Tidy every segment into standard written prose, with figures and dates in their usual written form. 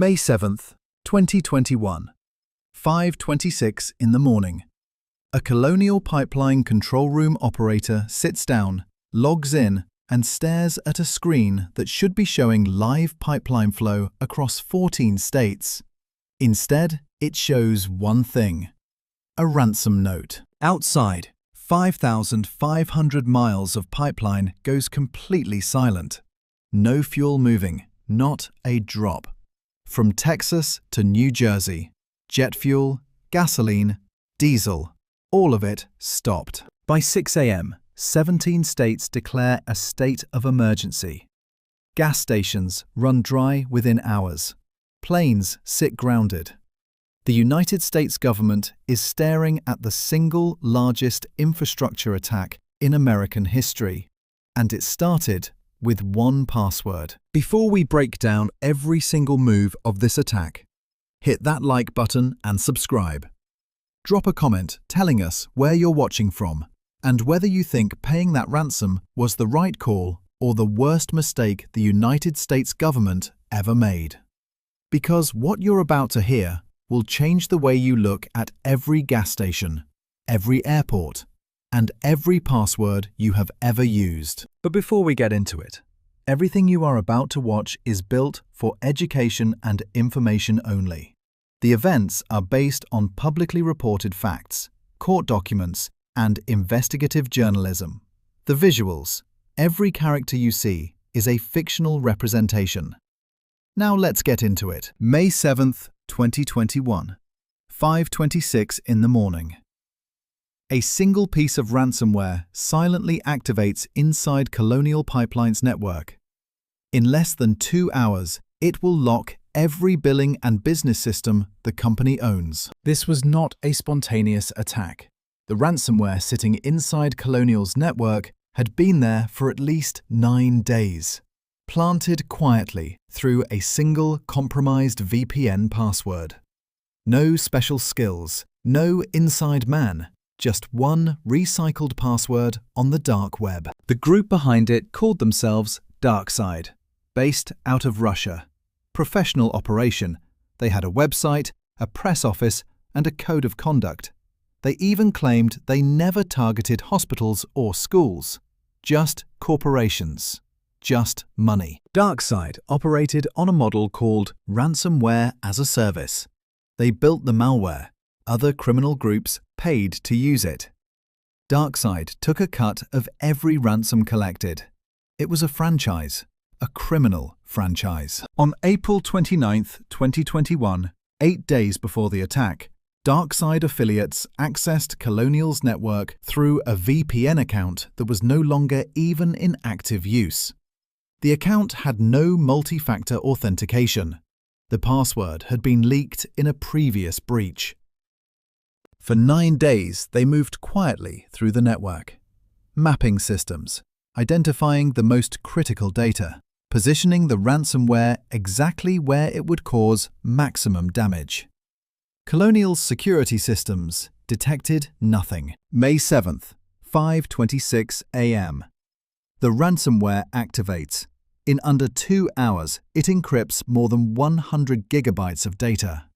May 7th, 2021, 5:26 in the morning. A Colonial Pipeline control room operator sits down, logs in, and stares at a screen that should be showing live pipeline flow across 14 states. Instead, it shows one thing: a ransom note. Outside, 5,500 miles of pipeline goes completely silent. No fuel moving, not a drop. From Texas to New Jersey, jet fuel, gasoline, diesel, all of it stopped. By 6 a.m., 17 states declare a state of emergency. Gas stations run dry within hours. Planes sit grounded. The United States government is staring at the single largest infrastructure attack in American history, and it started with one password. Before we break down every single move of this attack, hit that like button and subscribe. Drop a comment telling us where you're watching from and whether you think paying that ransom was the right call or the worst mistake the United States government ever made. Because what you're about to hear will change the way you look at every gas station, every airport, and every password you have ever used. But before we get into it, everything you are about to watch is built for education and information only. The events are based on publicly reported facts, court documents, and investigative journalism. The visuals, every character you see, is a fictional representation. Now let's get into it. May 7th, 2021, 5:26 in the morning. A single piece of ransomware silently activates inside Colonial Pipeline's network. In less than 2 hours, it will lock every billing and business system the company owns. This was not a spontaneous attack. The ransomware sitting inside Colonial's network had been there for at least 9 days, planted quietly through a single compromised VPN password. No special skills, no inside man, just one recycled password on the dark web. The group behind it called themselves DarkSide, based out of Russia. Professional operation. They had a website, a press office, and a code of conduct. They even claimed they never targeted hospitals or schools, just corporations, just money. DarkSide operated on a model called Ransomware as a Service. They built the malware. Other criminal groups paid to use it. DarkSide took a cut of every ransom collected. It was a franchise, a criminal franchise. On April 29th, 2021, 8 days before the attack, DarkSide affiliates accessed Colonial's network through a VPN account that was no longer even in active use. The account had no multi-factor authentication. The password had been leaked in a previous breach. For 9 days, they moved quietly through the network, mapping systems, identifying the most critical data, positioning the ransomware exactly where it would cause maximum damage. Colonial's security systems detected nothing. May 7th, 5:26 a.m. The ransomware activates. In under 2 hours, it encrypts more than 100 gigabytes of data.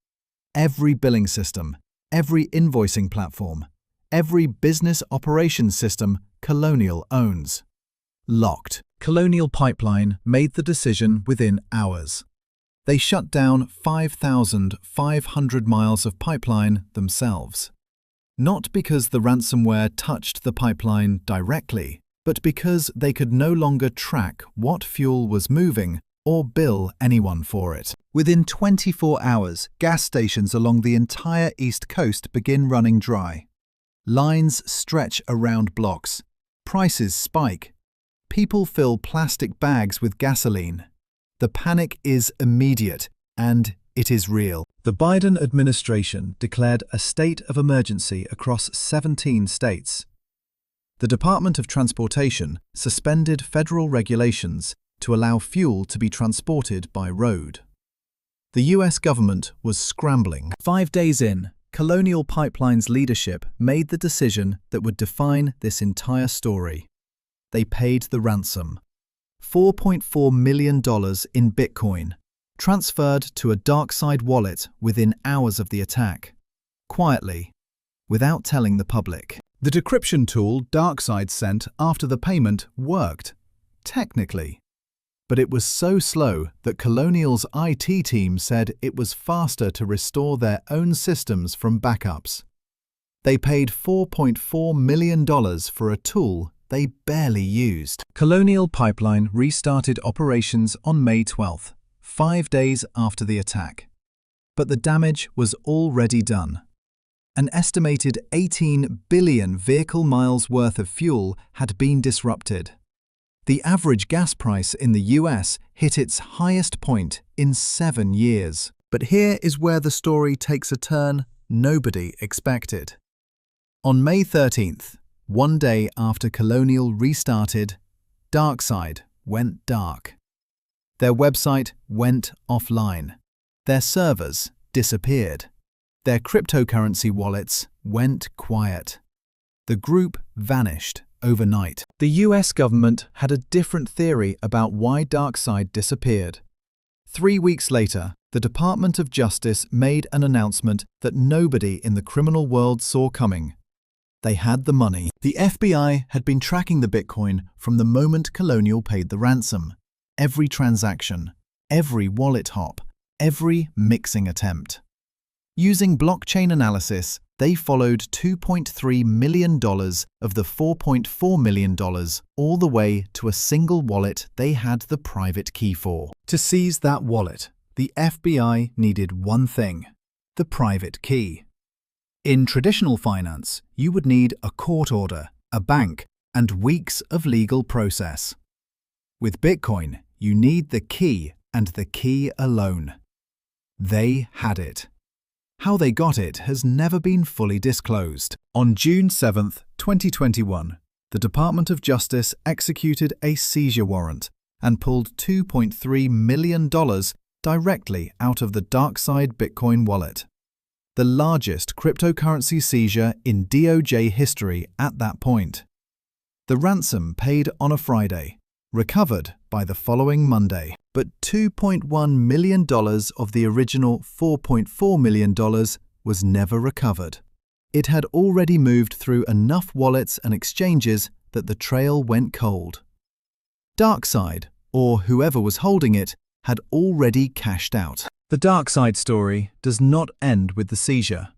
Every billing system, every invoicing platform, every business operations system Colonial owns. Locked. Colonial Pipeline made the decision within hours. They shut down 5,500 miles of pipeline themselves. Not because the ransomware touched the pipeline directly, but because they could no longer track what fuel was moving or bill anyone for it. Within 24 hours, gas stations along the entire East Coast begin running dry. Lines stretch around blocks. Prices spike. People fill plastic bags with gasoline. The panic is immediate, and it is real. The Biden administration declared a state of emergency across 17 states. The Department of Transportation suspended federal regulations to allow fuel to be transported by road. The US government was scrambling. 5 days in, Colonial Pipeline's leadership made the decision that would define this entire story. They paid the ransom. $4.4 million in Bitcoin, transferred to a DarkSide wallet within hours of the attack, quietly, without telling the public. The decryption tool DarkSide sent after the payment worked, technically, but it was so slow that Colonial's IT team said it was faster to restore their own systems from backups. They paid $4.4 million for a tool they barely used. Colonial Pipeline restarted operations on May 12th, 5 days after the attack. But the damage was already done. An estimated 18 billion vehicle miles worth of fuel had been disrupted. The average gas price in the US hit its highest point in 7 years. But here is where the story takes a turn nobody expected. On May 13th, 1 day after Colonial restarted, DarkSide went dark. Their website went offline. Their servers disappeared. Their cryptocurrency wallets went quiet. The group vanished overnight. The US government had a different theory about why DarkSide disappeared. 3 weeks later, the Department of Justice made an announcement that nobody in the criminal world saw coming. They had the money. The FBI had been tracking the Bitcoin from the moment Colonial paid the ransom. Every transaction, every wallet hop, every mixing attempt. Using blockchain analysis, they followed $2.3 million of the $4.4 million all the way to a single wallet they had the private key for. To seize that wallet, the FBI needed one thing: the private key. In traditional finance, you would need a court order, a bank, and weeks of legal process. With Bitcoin, you need the key and the key alone. They had it. How they got it has never been fully disclosed. On June 7, 2021, the Department of Justice executed a seizure warrant and pulled $2.3 million directly out of the DarkSide Bitcoin wallet. The largest cryptocurrency seizure in DOJ history at that point. The ransom paid on a Friday, recovered by the following Monday. But $2.1 million of the original $4.4 million was never recovered. It had already moved through enough wallets and exchanges that the trail went cold. DarkSide, or whoever was holding it, had already cashed out. The DarkSide story does not end with the seizure.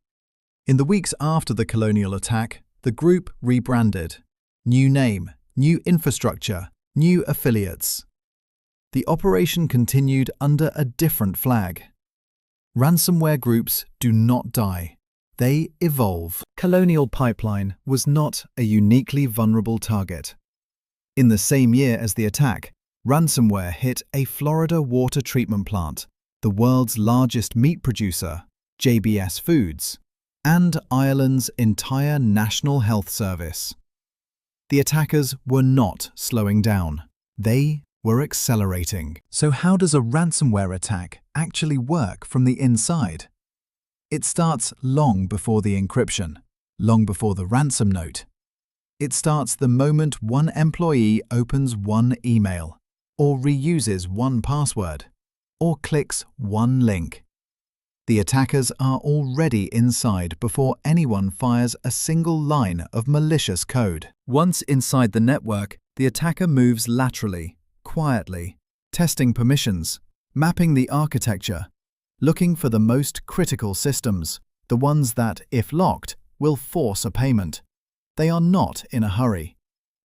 In the weeks after the Colonial attack, the group rebranded. New name, new infrastructure, new affiliates. The operation continued under a different flag. Ransomware groups do not die. They evolve. Colonial Pipeline was not a uniquely vulnerable target. In the same year as the attack, ransomware hit a Florida water treatment plant, the world's largest meat producer, JBS Foods, and Ireland's entire National Health Service. The attackers were not slowing down. They were accelerating. So how does a ransomware attack actually work from the inside? It starts long before the encryption, long before the ransom note. It starts the moment one employee opens one email, or reuses one password, or clicks one link. The attackers are already inside before anyone fires a single line of malicious code. Once inside the network, the attacker moves laterally, quietly, testing permissions, mapping the architecture, looking for the most critical systems, the ones that, if locked, will force a payment. They are not in a hurry.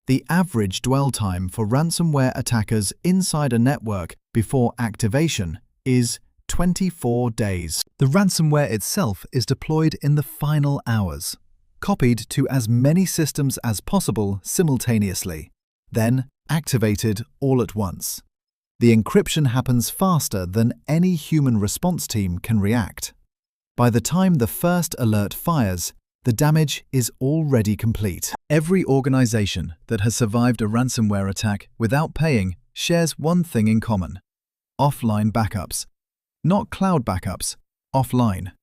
The average dwell time for ransomware attackers inside a network before activation is 24 days. The ransomware itself is deployed in the final hours, copied to as many systems as possible simultaneously, then activated all at once. The encryption happens faster than any human response team can react. By the time the first alert fires, the damage is already complete. Every organization that has survived a ransomware attack without paying shares one thing in common: offline backups. Not cloud backups, offline,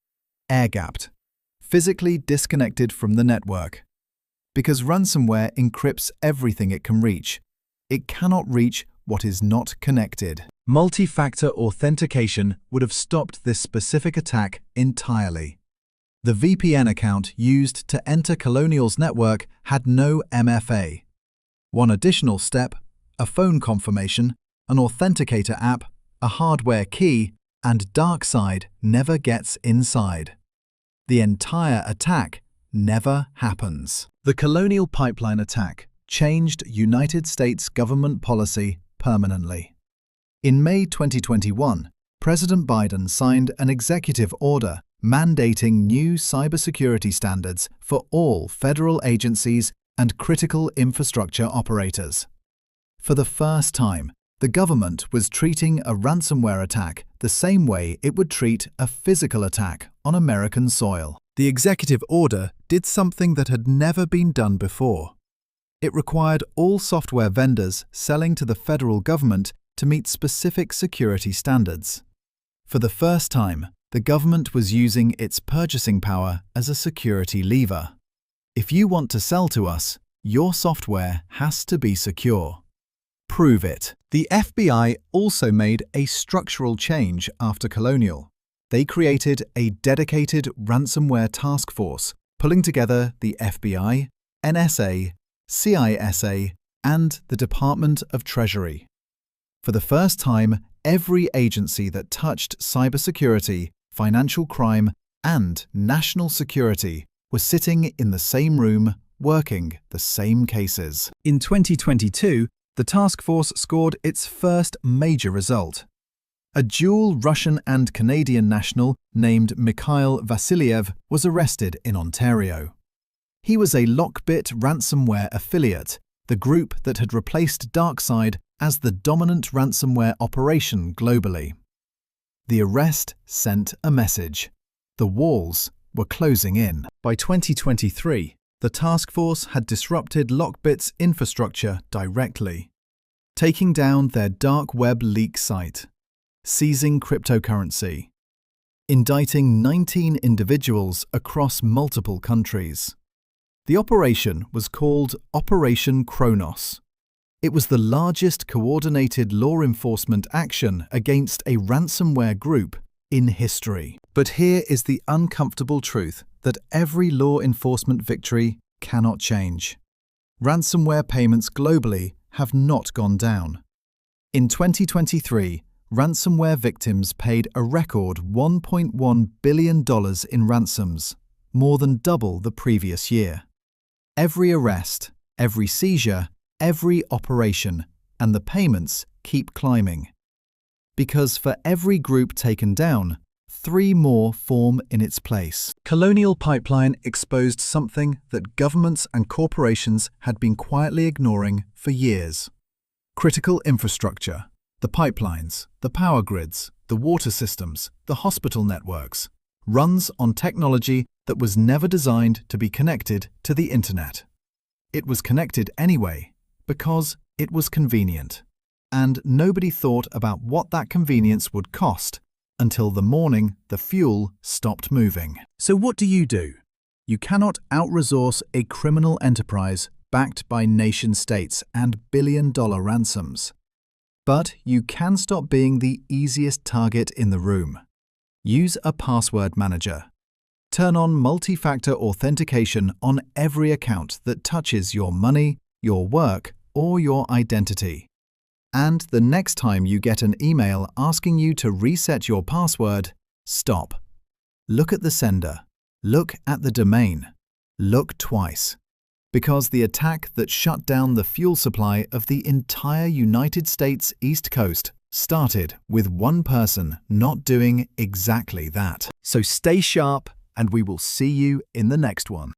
air-gapped, physically disconnected from the network. Because ransomware encrypts everything it can reach. It cannot reach what is not connected. Multi-factor authentication would have stopped this specific attack entirely. The VPN account used to enter Colonial's network had no MFA. One additional step, a phone confirmation, an authenticator app, a hardware key, and DarkSide never gets inside. The entire attack never happens. The Colonial Pipeline attack changed United States government policy permanently. In May 2021, President Biden signed an executive order mandating new cybersecurity standards for all federal agencies and critical infrastructure operators. For the first time, the government was treating a ransomware attack the same way it would treat a physical attack on American soil. The executive order did something that had never been done before. It required all software vendors selling to the federal government to meet specific security standards. For the first time, the government was using its purchasing power as a security lever. If you want to sell to us, your software has to be secure. Prove it. The FBI also made a structural change after Colonial. They created a dedicated ransomware task force, pulling together the FBI, NSA, CISA, and the Department of Treasury. For the first time, every agency that touched cybersecurity, financial crime, and national security was sitting in the same room, working the same cases. In 2022, the task force scored its first major result. A dual Russian and Canadian national named Mikhail Vasilyev was arrested in Ontario. He was a Lockbit ransomware affiliate, the group that had replaced DarkSide as the dominant ransomware operation globally. The arrest sent a message. The walls were closing in. By 2023, the task force had disrupted Lockbit's infrastructure directly, taking down their dark web leak site, seizing cryptocurrency, indicting 19 individuals across multiple countries. The operation was called Operation Cronos. It was the largest coordinated law enforcement action against a ransomware group in history. But here is the uncomfortable truth that every law enforcement victory cannot change. Ransomware payments globally have not gone down. In 2023, ransomware victims paid a record $1.1 billion in ransoms, more than double the previous year. Every arrest, every seizure, every operation, and the payments keep climbing. Because for every group taken down, 3 more form in its place. Colonial Pipeline exposed something that governments and corporations had been quietly ignoring for years. Critical infrastructure, the pipelines, the power grids, the water systems, the hospital networks, runs on technology that was never designed to be connected to the internet. It was connected anyway, because it was convenient. And nobody thought about what that convenience would cost until the morning the fuel stopped moving. So what do? You cannot out-resource a criminal enterprise backed by nation-states and billion-dollar ransoms. But you can stop being the easiest target in the room. Use a password manager. Turn on multi-factor authentication on every account that touches your money, your work, or your identity. And the next time you get an email asking you to reset your password, stop. Look at the sender. Look at the domain. Look twice. Because the attack that shut down the fuel supply of the entire United States East Coast started with one person not doing exactly that. So stay sharp, and we will see you in the next one.